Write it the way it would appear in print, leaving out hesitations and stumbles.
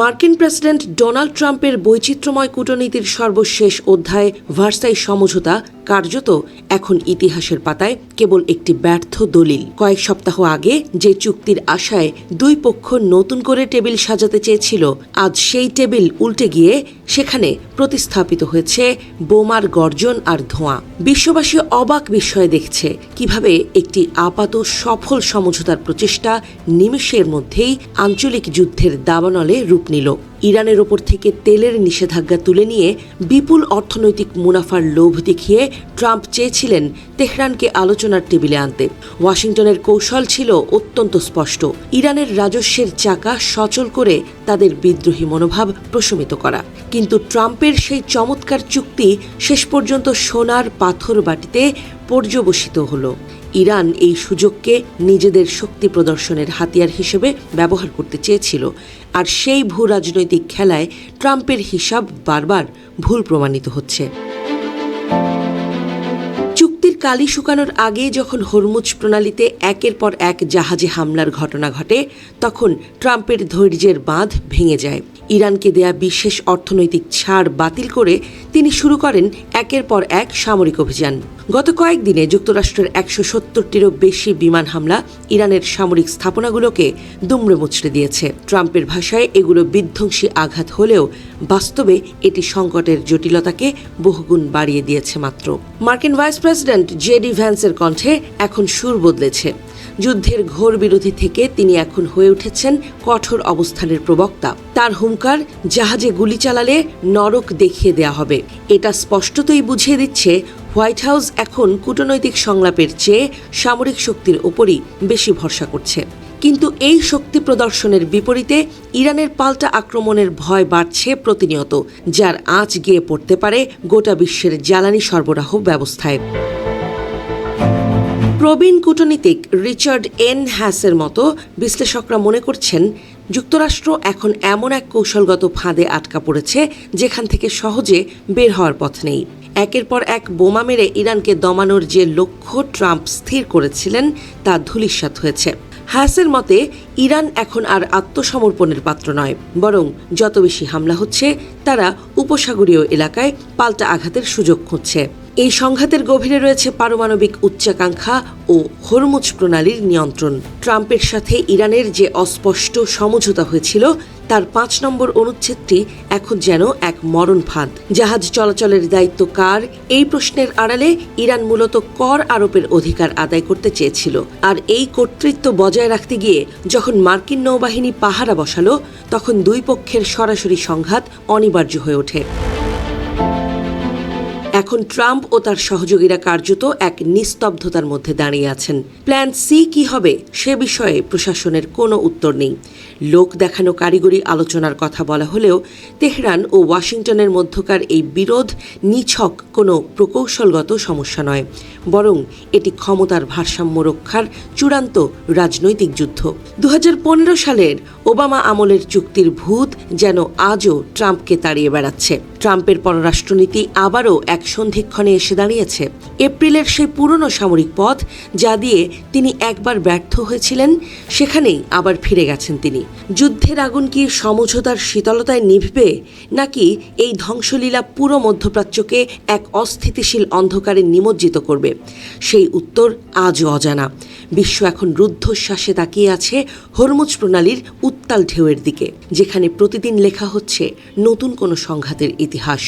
মার্কিন president Donald ট্রাম্পের বৈচিত্র্যময় কূটনীতির সর্বশেষ অধ্যায় ভার্সাই সমঝোতা কার্যত এখন ইতিহাসের পাতায় কেবল একটি ব্যর্থ দলিল। কয়েক সপ্তাহ আগে যে চুক্তির আশায় দুই পক্ষ নতুন করে টেবিল সাজাতে চেয়েছিল, আজ সেই টেবিল উল্টে গিয়ে সেখানে প্রতিস্থাপিত হয়েছে বোমার গর্জন আর ধোঁয়া। বিশ্ববাসী অবাক বিস্ময়ে দেখছে কিভাবে একটি আপাত সফল সমঝোতার প্রচেষ্টা নিমেষের মধ্যেই আঞ্চলিক যুদ্ধের দাবানলে রূপ নিল। ইরানের ওপর থেকে তেলের নিষেধাজ্ঞা তুলে নিয়ে বিপুল অর্থনৈতিক মুনাফার লোভ দেখিয়ে ট্রাম্প চেয়েছিলেন তেহরানকে আলোচনার টেবিলে আনতে। ওয়াশিংটনের কৌশল ছিল অত্যন্ত স্পষ্ট, ইরানের রাজস্বের চাকা সচল করে তাদের বিদ্রোহী মনোভাব প্রশমিত করা। কিন্তু ট্রাম্পের সেই চমৎকার চুক্তি শেষ পর্যন্ত সোনার পাথর বাটিতে পর্যবসিত হলো। ইরান এই সুযোগকে নিজেদের শক্তি প্রদর্শনের হাতিয়ার হিসেবে ব্যবহার করতে চেয়েছিল, আর সেই ভূ রাজনৈতিক খেলায় ট্রাম্পের হিসাব বারবার ভুল প্রমাণিত হচ্ছে। চুক্তির কালি শুকানোর আগে যখন হরমুজ প্রণালীতে একের পর এক জাহাজে হামলার ঘটনা ঘটে, তখন ট্রাম্পের ধৈর্যের বাঁধ ভেঙে যায়। ইরানকে দেয়া বিশেষ অর্থনৈতিক ছাড় বাতিল করে তিনি শুরু করেন একের পর এক সামরিক অভিযান। গত কয়েকদিনে যুক্তরাষ্ট্রের ১৭০টিরও বেশি বিমান হামলা ইরানের সামরিক স্থাপনাগুলোকে দুমড়ে মুচড়ে দিয়েছে। ট্রাম্পের ভাষায় এগুলো বিধ্বংসী আঘাত হলেও বাস্তবে এটি সংকটের জটিলতাকে বহুগুণ বাড়িয়ে দিয়েছে মাত্র। মার্কিন ভাইস প্রেসিডেন্ট জেডি ভ্যান্সের কণ্ঠে এখন সুর বদলেছে। যুদ্ধের ঘোর বিরোধী থেকে তিনি এখন হয়ে উঠেছেন কঠোর অবস্থানের প্রবক্তা। তার হুঙ্কার, জাহাজে গুলি চালালে নরক দেখিয়ে দেয়া হবে। এটা স্পষ্টতই বুঝিয়ে দিচ্ছে হোয়াইট হাউস এখন কূটনৈতিক সংলাপের চেয়ে সামরিক শক্তির ওপরই বেশি ভরসা করছে। কিন্তু এই শক্তি প্রদর্শনের বিপরীতে ইরানের পাল্টা আক্রমণের ভয় বাড়ছে প্রতিনিয়ত, যার আঁচ গিয়ে পড়তে পারে গোটা বিশ্বের জ্বালানি সরবরাহ ব্যবস্থায়। প্রবীণ কূটনীতিক রিচার্ড এন হ্যাসের মতো বিশ্লেষকরা মনে করছেন, যুক্তরাষ্ট্র এখন এমন এক কৌশলগত ফাঁদে আটকা পড়েছে যেখান থেকে সহজে বের হওয়ার পথ নেই। একের পর এক বোমা মেরে ইরানকে দমানোর যে লক্ষ্য ট্রাম্প স্থির করেছিলেন তা ধূলিসাৎ হয়েছে। হ্যাসের মতে, ইরান এখন আর আত্মসমর্পণের পাত্র নয়, বরং যত বেশি হামলা হচ্ছে তারা উপসাগরীয় এলাকায় পাল্টা আঘাতের সুযোগ খুঁজছে। এই সংঘাতের গভীরে রয়েছে পারমাণবিক উচ্চাকাঙ্ক্ষা ও হরমুজ প্রণালীর নিয়ন্ত্রণ। ট্রাম্পের সাথে ইরানের যে অস্পষ্ট সমঝোতা হয়েছিল তার ৫ নম্বর অনুচ্ছেদটি এখন যেন এক মরণ ফাঁদ। জাহাজ চলাচলের দায়িত্ব কার, এই প্রশ্নের আড়ালে ইরান মূলত কর আরোপের অধিকার আদায় করতে চেয়েছিল। আর এই কর্তৃত্ব বজায় রাখতে গিয়ে যখন মার্কিন নৌবাহিনী পাহারা বসালো, তখন দুই পক্ষের সরাসরি সংঘাত অনিবার্য হয়ে ওঠে। এখন ট্রাম্প ও তার সহযোগীরা কার্যত এক নিস্তব্ধতার মধ্যে দাঁড়িয়ে আছেন। প্ল্যান সি কি হবে সে বিষয়ে প্রশাসনের কোনো উত্তর নেই। লোক দেখানো কারিগরি আলোচনার কথা বলা হলেও তেহরান ও ওয়াশিংটনের মধ্যকার এই বিরোধ নিছক কোনো প্রকৌশলগত সমস্যা নয়, বরং এটি ক্ষমতার ভারসাম্য রক্ষার চূড়ান্ত রাজনৈতিক যুদ্ধ। ২০১৫ সালের ওবামা আমলের চুক্তির ভূত যেন আজও ট্রাম্পকে তাড়িয়ে বেড়াচ্ছে। ট্রাম্পের পররাষ্ট্রনীতি আবারও এক সন্ধিক্ষণে এসে দাঁড়িয়েছে। এপ্রিলের সেই পুরনো সামরিক পথ যা দিয়ে তিনি একবার ব্যর্থ হয়েছিলেন, সেখানেই আবার ফিরে গেছেন তিনি। যুদ্ধের আগুন কি সমঝোতার শীতলতায় নিভবে, নাকি এই ধ্বংসলীলা পুরো মধ্যপ্রাচ্যকে এক অস্থিতিশীল অন্ধকারে নিমজ্জিত করবে? সেই উত্তর আজও অজানা। বিশ্ব এখন রুদ্ধশ্বাসে তাকিয়ে আছে হরমুজ প্রণালীর উত্তাল ঢেউয়ের দিকে, যেখানে প্রতিদিন লেখা হচ্ছে নতুন কোনো সংঘাতের ইতিহাস।